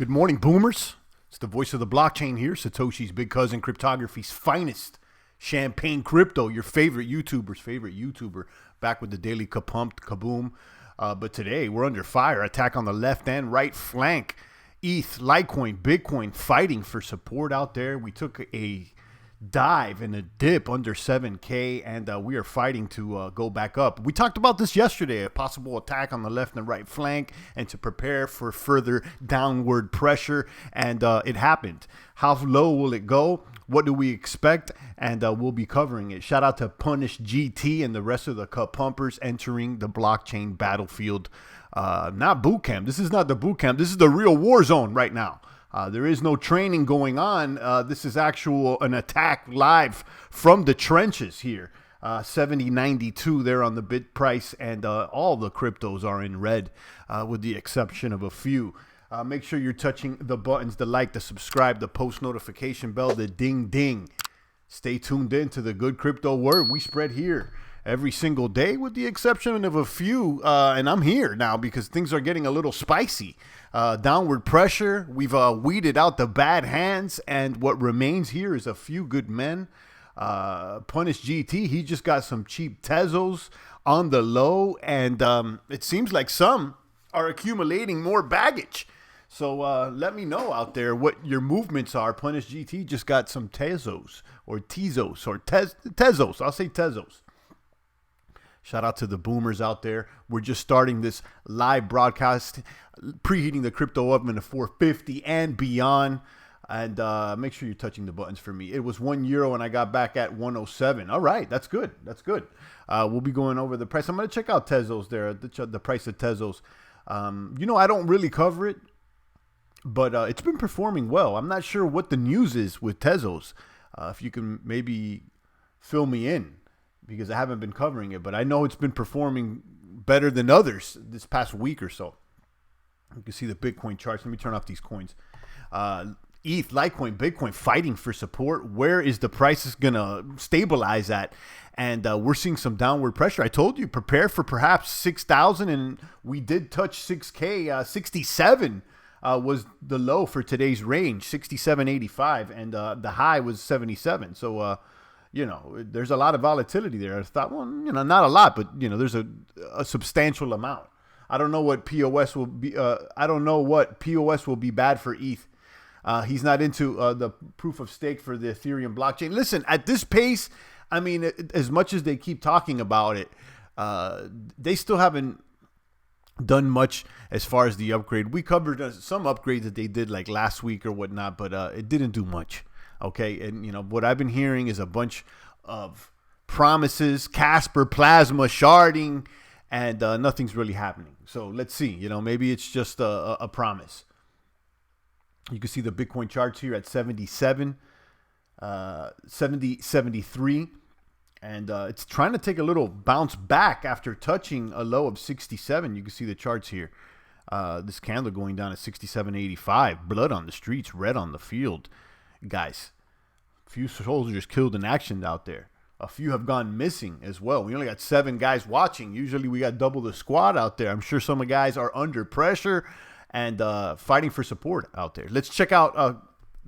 Good morning, boomers. It's the voice of the blockchain here, Satoshi's big cousin, cryptography's finest, Champagne Crypto, your favorite YouTuber's favorite YouTuber, back with the daily kapumped kaboom. But today we're under fire. Attack on the left and right flank. ETH, Litecoin, Bitcoin fighting for support out there. We took a dive and a dip under 7K, and we are fighting to go back up. We talked about this yesterday, a possible attack on the left and right flank, and to prepare for further downward pressure, and it happened. How low will it go? What do we expect? And we'll be covering it. Shout out to Punish GT and the rest of the cup pumpers entering the blockchain battlefield. Not boot camp. This is not the boot camp. This is the real war zone right now. There is no training going on. This is an attack live from the trenches here. 70.92 there on the bit price, and all the cryptos are in red with the exception of a few. Make sure you're touching the buttons, the like, the subscribe, the post notification bell, the ding ding. Stay tuned in to the good crypto word we spread here every single day with the exception of a few. And I'm here now because things are getting a little spicy. Downward pressure. We've weeded out the bad hands, and what remains here is a few good men. Punish GT, he just got some cheap Tezos on the low, and it seems like some are accumulating more baggage. So let me know out there what your movements are. Punish GT just got some Tezos or Tezos or Tezos. I'll say Tezos. Shout out to the boomers out there. We're just starting this live broadcast, preheating the crypto oven to 450 and beyond. And make sure you're touching the buttons for me. It was €1 and I got back at 107. All right, that's good. That's good. We'll be going over the price. I'm going to check out Tezos there, the price of Tezos. I don't really cover it, but it's been performing well. I'm not sure what the news is with Tezos. If you can maybe fill me in, because I haven't been covering it, but I know it's been performing better than others this past week or so. You can see the Bitcoin charts. Let me turn off these coins. ETH, Litecoin, Bitcoin fighting for support. Where is the prices going to stabilize at? And we're seeing some downward pressure. I told you, prepare for perhaps 6,000, and we did touch 6K. 67 was the low for today's range, 67.85, and the high was 77. So, there's a lot of volatility there. I thought, well, not a lot, but, there's a substantial amount. I don't know what POS will be. I don't know what POS will be bad for ETH. He's not into the proof of stake for the Ethereum blockchain. Listen, at this pace, I mean, as much as they keep talking about it, they still haven't done much as far as the upgrade. We covered some upgrades that they did like last week or whatnot, but it didn't do much. Okay, and what I've been hearing is a bunch of promises, Casper, Plasma, sharding, and nothing's really happening. So let's see. Maybe it's just a promise. You can see the Bitcoin charts here at 77, 73, and it's trying to take a little bounce back after touching a low of 67. You can see the charts here. This candle going down at 67.85. Blood on the streets, red on the field. Guys, a few soldiers killed in action out there. A few have gone missing as well. We only got 7 guys watching. Usually we got double the squad out there. I'm sure some of the guys are under pressure and fighting for support out there. Let's check out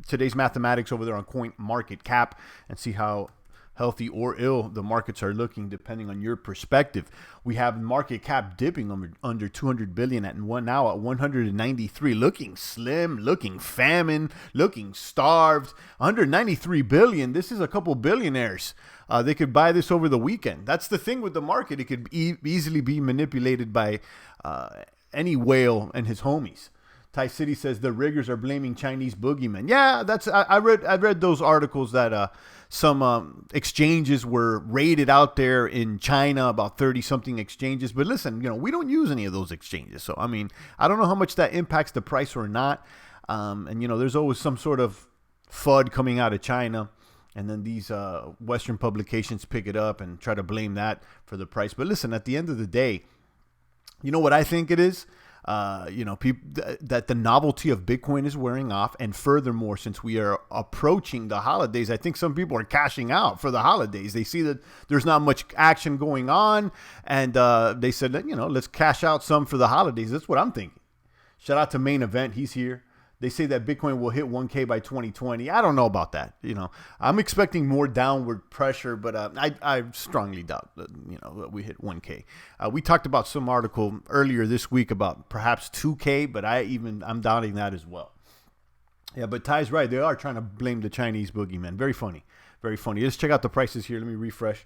today's mathematics over there on CoinMarketCap and see how healthy or ill the markets are looking depending on your perspective. We have market cap dipping under 200 billion now at 193, looking slim, looking famine, looking starved. 193 billion. This is a couple billionaires. They could buy this over the weekend. That's the thing with the market. It could easily be manipulated by any whale and his homies. Thai City says the riggers are blaming Chinese boogeymen. Yeah, I read those articles that some exchanges were raided out there in China, about 30-something exchanges. But listen, we don't use any of those exchanges. So, I mean, I don't know how much that impacts the price or not. And, there's always some sort of FUD coming out of China. And then these Western publications pick it up and try to blame that for the price. But listen, at the end of the day, you know what I think it is? That the novelty of Bitcoin is wearing off. And furthermore, since we are approaching the holidays, I think some people are cashing out for the holidays. They see that there's not much action going on. And they said that, let's cash out some for the holidays. That's what I'm thinking. Shout out to Main Event. He's here. They say that Bitcoin will hit 1K by 2020. I don't know about that. I'm expecting more downward pressure, but I strongly doubt that, that we hit 1K. We talked about some article earlier this week about perhaps 2K, but I'm doubting that as well. Yeah, but Ty's right. They are trying to blame the Chinese boogeyman. Very funny. Very funny. Let's check out the prices here. Let me refresh.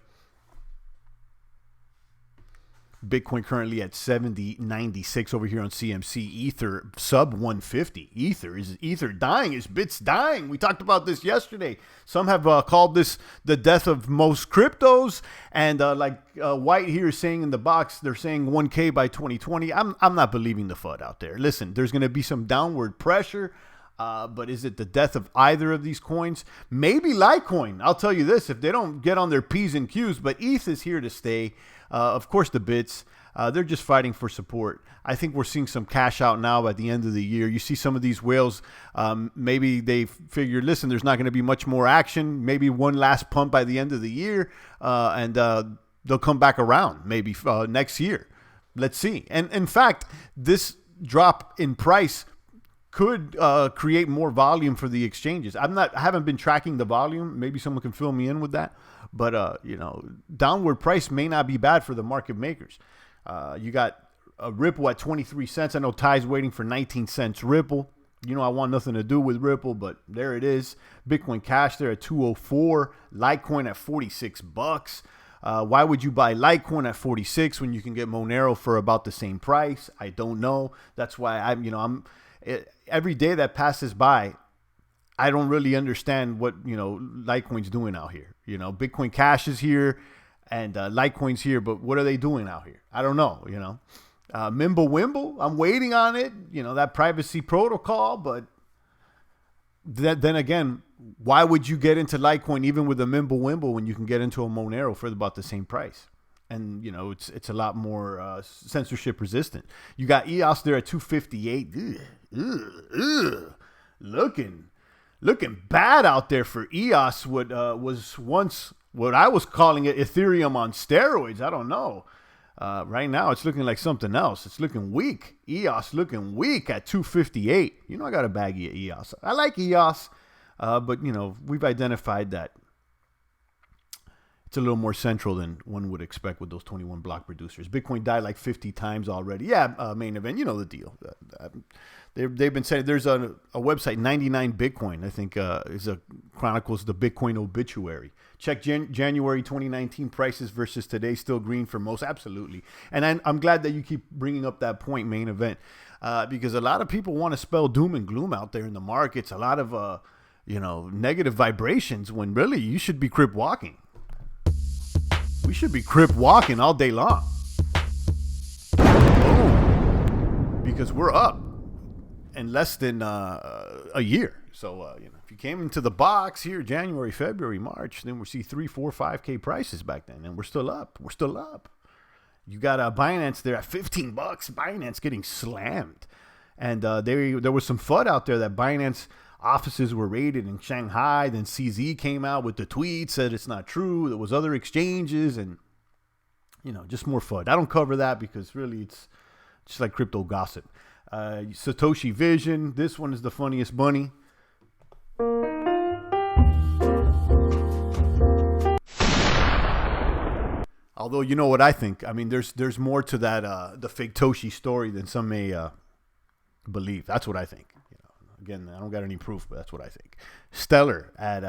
Bitcoin currently at 70.96 over here on CMC. Ether sub 150. Ether dying. Is bits dying? We talked about this yesterday. Some have called this the death of most cryptos, and White here is saying in the box, they're saying 1K by 2020. I'm not believing the FUD out there. Listen, there's going to be some downward pressure. But is it the death of either of these coins? Maybe Litecoin. I'll tell you this, if they don't get on their P's and Q's, but ETH is here to stay. Of course, the bits, they're just fighting for support. I think we're seeing some cash out now at the end of the year. You see some of these whales, maybe they figured, listen, there's not going to be much more action. Maybe one last pump by the end of the year, and they'll come back around maybe next year. Let's see. And in fact, this drop in price could create more volume for the exchanges. I haven't been tracking the volume. Maybe someone can fill me in with that. But downward price may not be bad for the market makers. You got a Ripple at 23 cents. I know Ty's waiting for 19 cents Ripple. I want nothing to do with Ripple, but there it is. Bitcoin Cash there at 204. Litecoin at 46 bucks. Why would you buy Litecoin at 46 when you can get Monero for about the same price? I don't know. That's why every day that passes by, I don't really understand what, Litecoin's doing out here. Bitcoin Cash is here and Litecoin's here, but what are they doing out here? I don't know, Mimblewimble, I'm waiting on it, that privacy protocol, but then again, why would you get into Litecoin even with a Mimblewimble when you can get into a Monero for about the same price? And, it's a lot more censorship resistant. You got EOS there at 258. Looking bad out there for EOS. What was once what I was calling it Ethereum on steroids. I don't know. Right now, it's looking like something else. It's looking weak. EOS looking weak at 258. I got a baggie of EOS. I like EOS, but, we've identified that it's a little more central than one would expect with those 21 block producers. Bitcoin died like 50 times already. Yeah, main event, the deal. They've been saying there's a website, 99 Bitcoin, I think, chronicles the Bitcoin obituary. Check January 2019 prices versus today, still green for most. Absolutely. And I'm glad that you keep bringing up that point, main event, because a lot of people want to spell doom and gloom out there in the markets. A lot of, negative vibrations when really you should be crip walking. We should be crip walking all day long. Boom. Because we're up in less than a year. So, if you came into the box here, January, February, March, then we'll see 3, 4, 5K prices back then. And we're still up. We're still up. You got Binance there at 15 bucks. Binance getting slammed. And there was some FUD out there that Binance offices were raided in Shanghai. Then CZ came out with the tweet, said it's not true. There was other exchanges and, just more FUD. I don't cover that because really it's just like crypto gossip. Satoshi Vision. This one is the funniest bunny. Although, you know what I think? I mean, there's more to that, the fake Toshi story than some may believe. That's what I think. Again, I don't got any proof, but that's what I think. Stellar at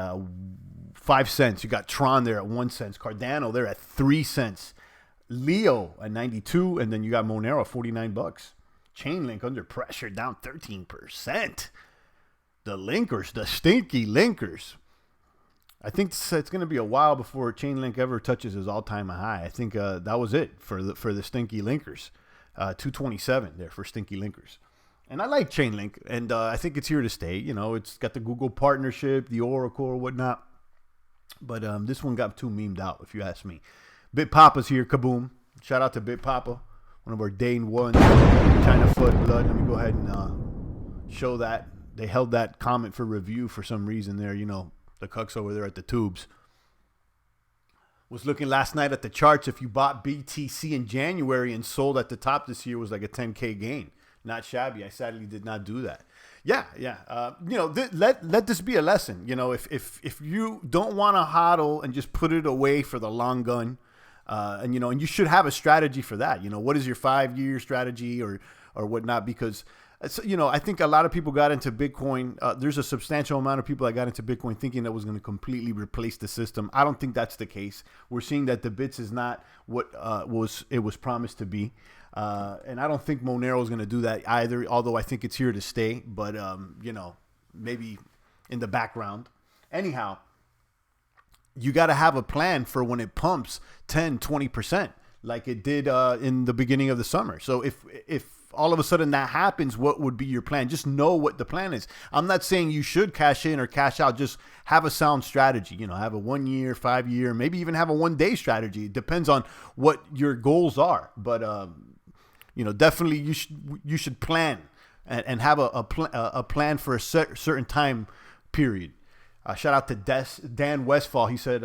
5 cents. You got Tron there at 1 cent. Cardano there at 3 cents. Leo at 92, and then you got Monero at 49 bucks. Chainlink under pressure, down 13%. The linkers, the stinky linkers. I think it's going to be a while before Chainlink ever touches his all-time high. I think that was it for the stinky linkers. 227 there for stinky linkers. And I like Chainlink, and I think it's here to stay. It's got the Google partnership, the Oracle, or whatnot. But this one got too memed out, if you ask me. BitPapa's here, kaboom. Shout out to BitPapa, one of our day one China FUD blood. Let me go ahead and show that. They held that comment for review for some reason there, the cucks over there at the tubes. Was looking last night at the charts. If you bought BTC in January and sold at the top this year, was like a 10K gain. Not shabby. I sadly did not do that. Yeah. Let this be a lesson. If you don't want to hodl and just put it away for the long gun, and you should have a strategy for that. What is your 5-year strategy or whatnot? Because I think a lot of people got into Bitcoin. There's a substantial amount of people that got into Bitcoin thinking that was going to completely replace the system. I don't think that's the case. We're seeing that the bits is not what it was promised to be. And I don't think Monero is going to do that either, although I think it's here to stay. But, maybe in the background. Anyhow, you got to have a plan for when it pumps 10, 20% like it did in the beginning of the summer. So if all of a sudden that happens, what would be your plan? Just know what the plan is. I'm not saying you should cash in or cash out. Just have a sound strategy. Have a 1 year, 5 year, maybe even have a 1 day strategy. It depends on what your goals are. But, definitely you should plan and have a plan for a certain time period. Shout out to Dan Westfall. He said,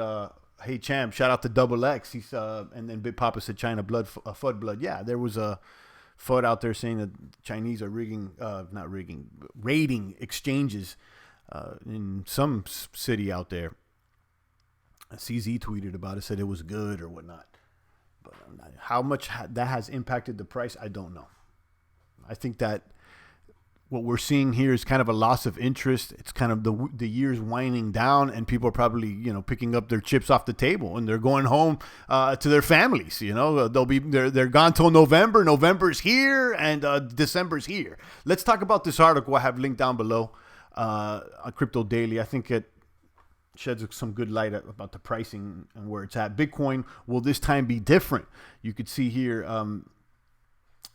"Hey champ, shout out to Double X." He's and then Big Papa said, "China blood, FUD blood." Yeah, there was a FUD out there saying that Chinese are raiding exchanges in some city out there. CZ tweeted about it, said it was good or whatnot. But how much that has impacted the price, I don't know. I think that what we're seeing here is kind of a loss of interest. It's kind of the year's winding down, and people are probably picking up their chips off the table, and they're going home to their families. They're gone till November. November's here, and December's here. Let's talk about this article I have linked down below on Crypto Daily. I think it sheds some good light about the pricing and where it's at. Bitcoin will this time be different. You could see here,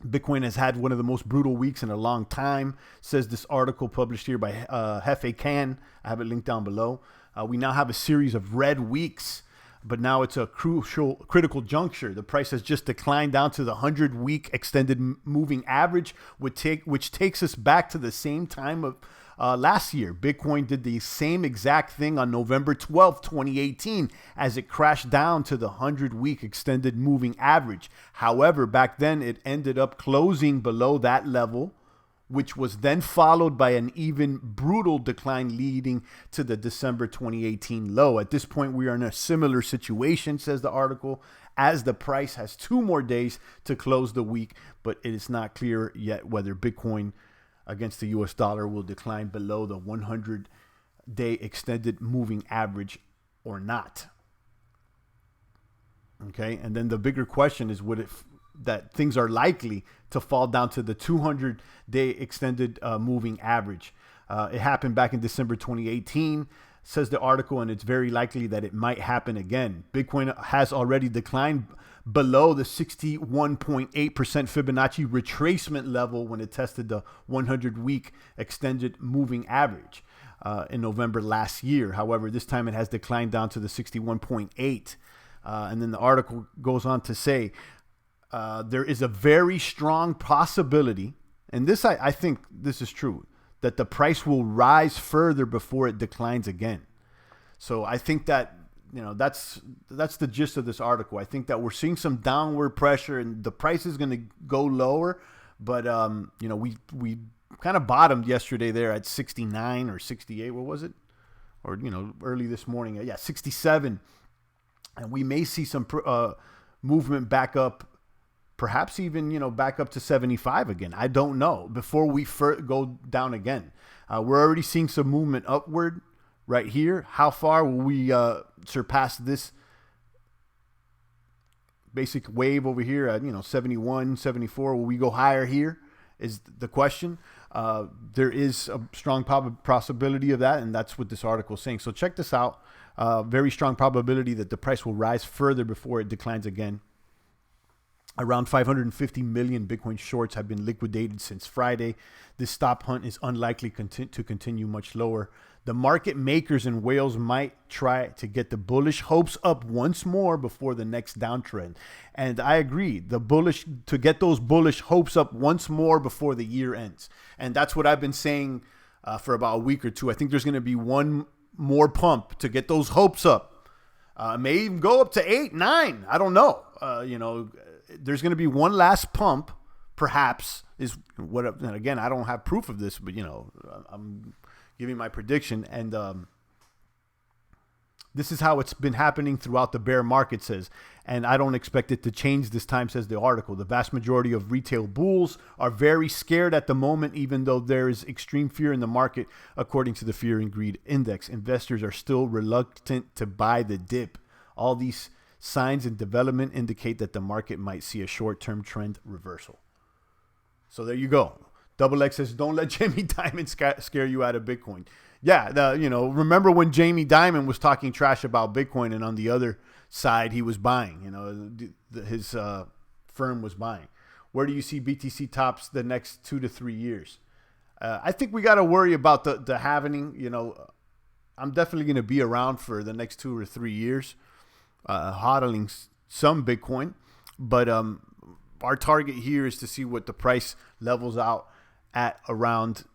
Bitcoin has had one of the most brutal weeks in a long time, says this article published here by Hefe Can. I have it linked down below. We now have a series of red weeks, but now it's a critical juncture. The price has just declined down to the 100-week extended moving average, which takes us back to the same time of last year. Bitcoin did the same exact thing on November 12th, 2018, as it crashed down to the 100-week extended moving average. However, back then it ended up closing below that level, which was then followed by an even brutal decline leading to the December 2018 low. At this point, we are in a similar situation, says the article, as the price has 2 more days to close the week, but it is not clear yet whether Bitcoin against the US dollar will decline below the 100-day extended moving average or not. Okay, and then the bigger question is, that things are likely to fall down to the 200-day extended moving average. It happened back in December 2018, says the article, and it's very likely that it might happen again. Bitcoin has already declined below the 61.8% Fibonacci retracement level when it tested the 100-week extended moving average in November last year. However, this time it has declined down to the 61.8. And then the article goes on to say, there is a very strong possibility, and this I think this is true, that the price will rise further before it declines again. So I think that that's the gist of this article. I think that we're seeing some downward pressure, and the price is going to go lower. But we kind of bottomed yesterday there at 69 or 68. What was it? Or early this morning, 67, and we may see some movement back up. Perhaps even, back up to 75 again. I don't know. Before we go down again. We're already seeing some movement upward right here. How far will we surpass this basic wave over here at, 71, 74? Will we go higher here is the question. There is a strong possibility of that, and that's what this article is saying. So check this out. Very strong probability that the price will rise further before it declines again. Around 550 million Bitcoin shorts have been liquidated since Friday. This stop hunt is unlikely to continue much lower. The market makers in Wales might try to get the bullish hopes up once more before the next downtrend. And I agree, to get those bullish hopes up once more before the year ends. And that's what I've been saying for about a week or two. I think there's going to be one more pump to get those hopes up. May even go up to 8, 9. I don't know. There's going to be one last pump, perhaps is what. And again, I don't have proof of this, but I'm giving my prediction, and this is how it's been happening throughout the bear market, says, and I don't expect it to change this time, says the article. The vast majority of retail bulls are very scared at the moment, even though there is extreme fear in the market, according to the Fear and Greed Index. Investors are still reluctant to buy the dip. All these signs and development indicate that the market might see a short-term trend reversal. So there you go. Double X says, don't let Jamie Dimon scare you out of Bitcoin. Yeah, remember when Jamie Dimon was talking trash about Bitcoin, and on the other side he was buying. His firm was buying. Where do you see BTC tops the next 2 to 3 years? I think we got to worry about the halving. I'm definitely going to be around for the next 2 or 3 years, hodling some Bitcoin, but our target here is to see what the price levels out at around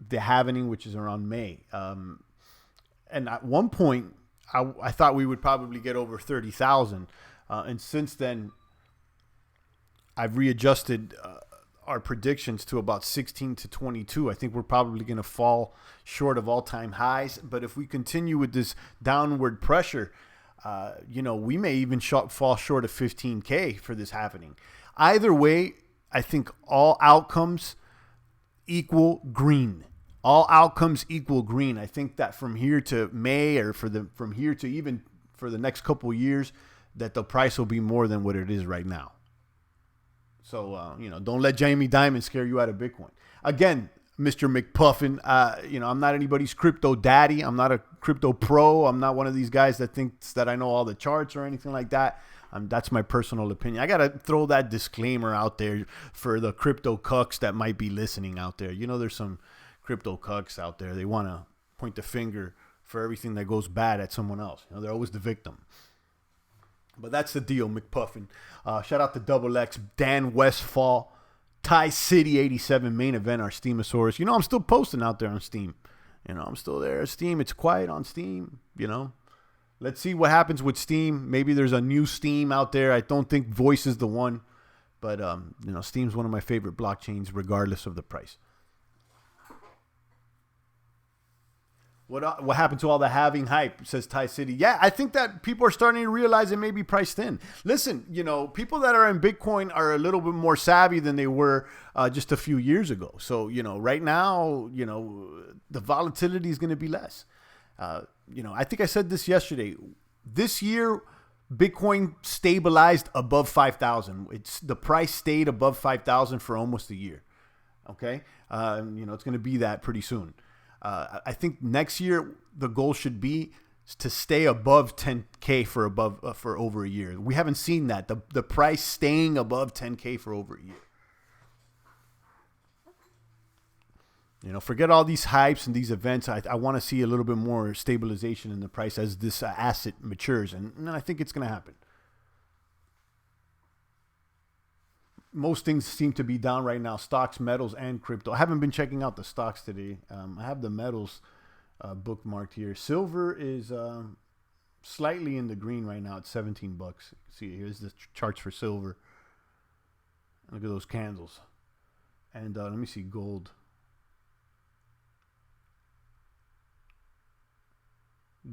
the halving, which is around May. And at one point, I thought we would probably get over 30,000. And since then, I've readjusted our predictions to about 16 to 22. I think we're probably going to fall short of all-time highs. But if we continue with this downward pressure, we may even fall short of 15K for this happening. Either way, I think all outcomes equal green. All outcomes equal green. I think that from here to May, or from here to even for the next couple of years, that the price will be more than what it is right now. So, don't let Jamie Dimon scare you out of Bitcoin. Again, Mr. McPuffin, I'm not anybody's crypto daddy. I'm not a crypto pro. I'm not one of these guys that thinks that I know all the charts or anything like that. That's my personal opinion. I got to throw that disclaimer out there for the crypto cucks that might be listening out there. There's some crypto cucks out there. They want to point the finger for everything that goes bad at someone else. They're always the victim. But that's the deal, McPuffin. Shout out to Double X, Dan Westfall, Thai City 87 main event, our Steamosaurus. I'm still posting out there on Steam. I'm still there at Steam. It's quiet on Steam, Let's see what happens with Steam. Maybe there's a new Steam out there. I don't think Voice is the one. But, Steam's one of my favorite blockchains, regardless of the price. What happened to all the halving hype, says Thai City. Yeah, I think that people are starting to realize it may be priced in. Listen, people that are in Bitcoin are a little bit more savvy than they were just a few years ago. So, right now, the volatility is going to be less. I think I said this yesterday. This year, Bitcoin stabilized above 5,000. The price stayed above 5,000 for almost a year. Okay, it's going to be that pretty soon. I think next year the goal should be to stay above 10K for over a year. We haven't seen that. The price staying above 10K for over a year. Forget all these hypes and these events. I want to see a little bit more stabilization in the price as this asset matures, and I think it's going to happen. Most things seem to be down right now, stocks, metals, and crypto. I haven't been checking out the stocks today. I have the metals bookmarked here. Silver is slightly in the green right now at $17. See, here's the charts for silver. Look at those candles. And let me see gold.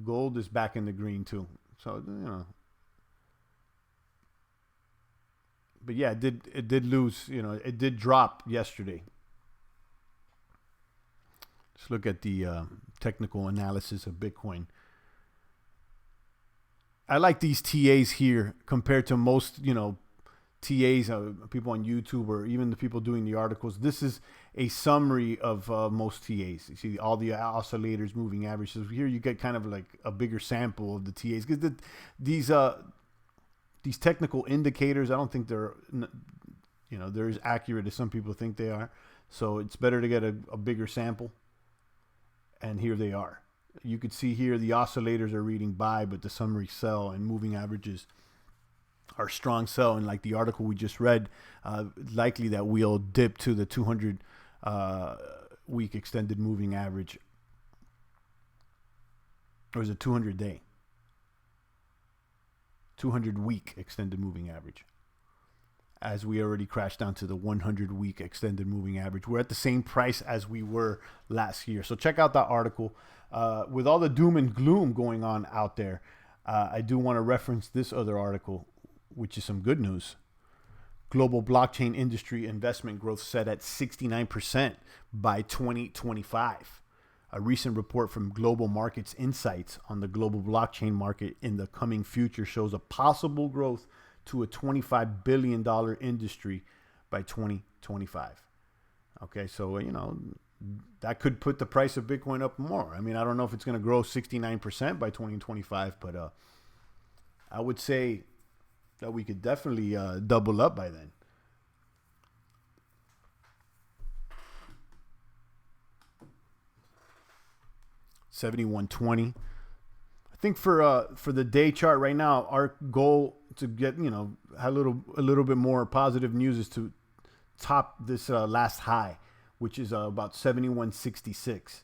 Gold is back in the green too. So, but yeah, it did lose, it did drop yesterday. Let's look at the technical analysis of Bitcoin. I like these TAs here compared to most, TAs, people on YouTube or even the people doing the articles. This is a summary of most TAs. You see all the oscillators, moving averages. Here you get kind of like a bigger sample of the TAs because these technical indicators, I don't think they're as accurate as some people think they are. So it's better to get a bigger sample. And here they are. You could see here the oscillators are reading buy, but the summary sell, and moving averages are strong sell. And like the article we just read, likely that we'll dip to the 200 week extended moving average. Or is it 200 day? 200 week extended moving average. as we already crashed down to the 100-week extended moving average. We're at the same price as we were last year. So check out that article. With all the doom and gloom going on out there, I do want to reference this other article, which is some good news. Global blockchain industry investment growth set at 69% by 2025. A recent report from Global Markets Insights on the global blockchain market in the coming future shows a possible growth to a $25 billion industry by 2025. Okay, so, that could put the price of Bitcoin up more. I mean, I don't know if it's going to grow 69% by 2025, but I would say that we could definitely double up by then. $71.20. I think for the day chart right now, our goal to get a little bit more positive news is to top this last high, which is about 71.66.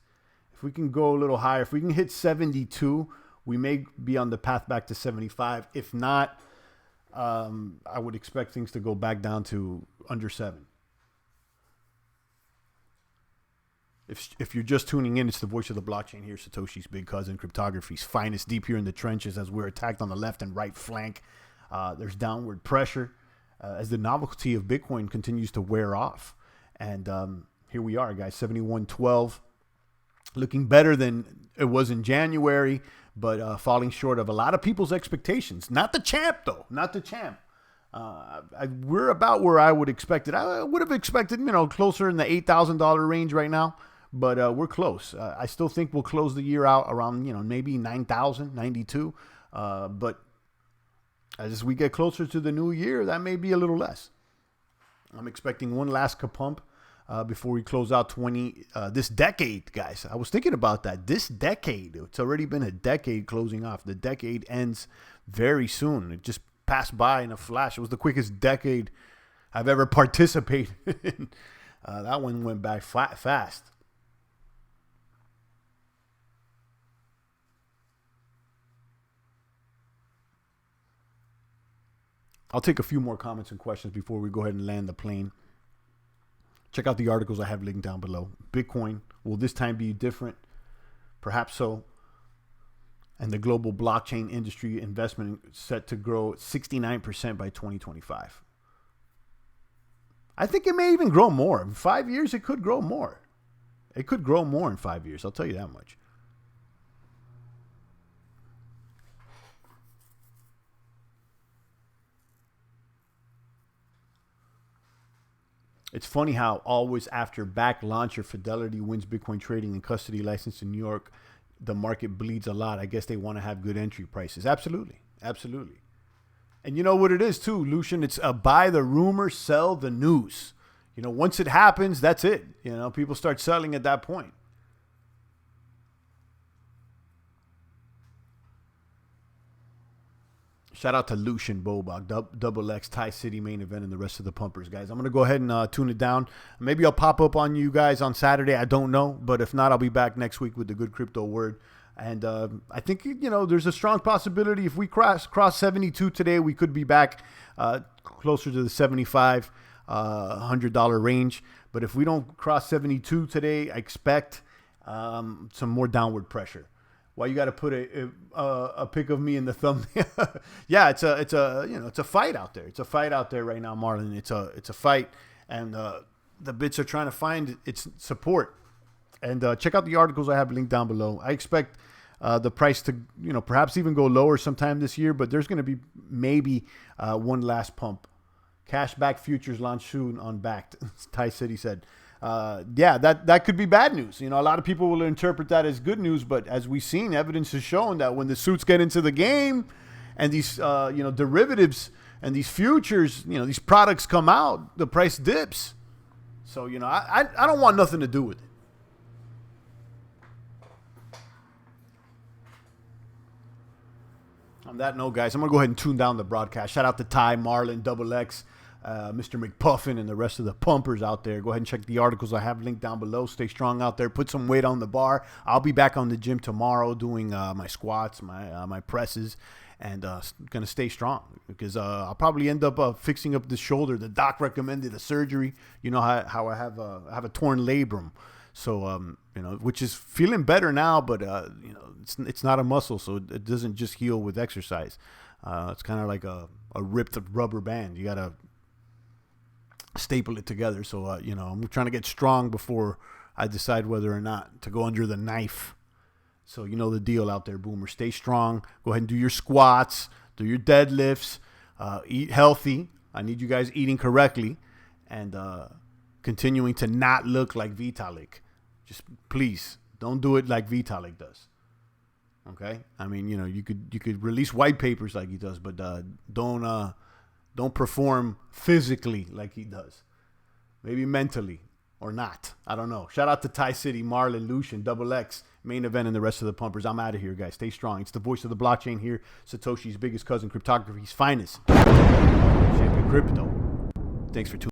If we can go a little higher, if we can hit 72, we may be on the path back to 75. If not, I would expect things to go back down to under 7. If you're just tuning in, it's the voice of the blockchain here, Satoshi's big cousin, cryptography's finest, deep here in the trenches as we're attacked on the left and right flank. There's downward pressure as the novelty of Bitcoin continues to wear off. And here we are, guys, 71.12, looking better than it was in January, but falling short of a lot of people's expectations. Not the champ, though. Not the champ. We're about where I would expect it. I would have expected, closer in the $8,000 range right now. But we're close. I still think we'll close the year out around, maybe 9,000, 92. But as we get closer to the new year, that may be a little less. I'm expecting one last kapump before we close out this decade, guys. I was thinking about that. This decade, it's already been a decade closing off. The decade ends very soon. It just passed by in a flash. It was the quickest decade I've ever participated in. That one went by fast. I'll take a few more comments and questions before we go ahead and land the plane. Check out the articles I have linked down below. Bitcoin, will this time be different? Perhaps so. And the global blockchain industry investment set to grow 69% by 2025. I think it may even grow more. In 5 years, it could grow more. It could grow more in 5 years. I'll tell you that much. It's funny how always after back launcher Fidelity wins Bitcoin trading and custody license in New York, the market bleeds a lot. I guess they want to have good entry prices. Absolutely. Absolutely. And you know what it is too, Lucian? It's a buy the rumor, sell the news. Once it happens, that's it. People start selling at that point. Shout out to Lucian Bobak, Double X, Thai City main event, and the rest of the pumpers, guys. I'm going to go ahead and tune it down. Maybe I'll pop up on you guys on Saturday. I don't know. But if not, I'll be back next week with the good crypto word. And I think, there's a strong possibility if we cross 72 today, we could be back closer to the $75, $100 range. But if we don't cross 72 today, I expect some more downward pressure. Why you got to put a pic of me in the thumbnail? Yeah, it's a fight out there. It's a fight out there right now, Marlon. It's a fight, and the bits are trying to find its support. And check out the articles I have linked down below. I expect the price to perhaps even go lower sometime this year, but there's going to be maybe one last pump. Cashback futures launch soon on Backed. Thai City said. Yeah, that could be bad news. A lot of people will interpret that as good news, but as we've seen, evidence has shown that when the suits get into the game and these, derivatives and these futures, these products come out, the price dips. So, I don't want nothing to do with it. On that note, guys, I'm going to go ahead and tune down the broadcast. Shout out to Ty, Marlon, Double X, Mr. McPuffin, and the rest of the pumpers out there. Go ahead and check the articles I have linked down below. Stay strong out there. Put some weight on the bar. I'll be back on the gym tomorrow doing my squats, my presses, and going to stay strong, because I'll probably end up fixing up the shoulder. The doc recommended a surgery. You know how I have a torn labrum. So, you know, which is feeling better now, but, you know, it's not a muscle, so it doesn't just heal with exercise. It's kind of like a ripped rubber band. You got to staple it together. So, you know, I'm trying to get strong before I decide whether or not to go under the knife. So, you know the deal out there, Boomer. Stay strong. Go ahead and do your squats, do your deadlifts, eat healthy. I need you guys eating correctly, and continuing to not look like Vitalik. Just please don't do it like Vitalik does. Okay? I mean, you know, you could release white papers like he does, but don't perform physically like he does. Maybe mentally or not. I don't know. Shout out to Thai City, Marlon, Lucian, Double X, Main Event, and the rest of the pumpers. I'm out of here, guys. Stay strong. It's the voice of the blockchain here. Satoshi's biggest cousin, cryptography's finest. Champion Crypto. Thanks for tuning in.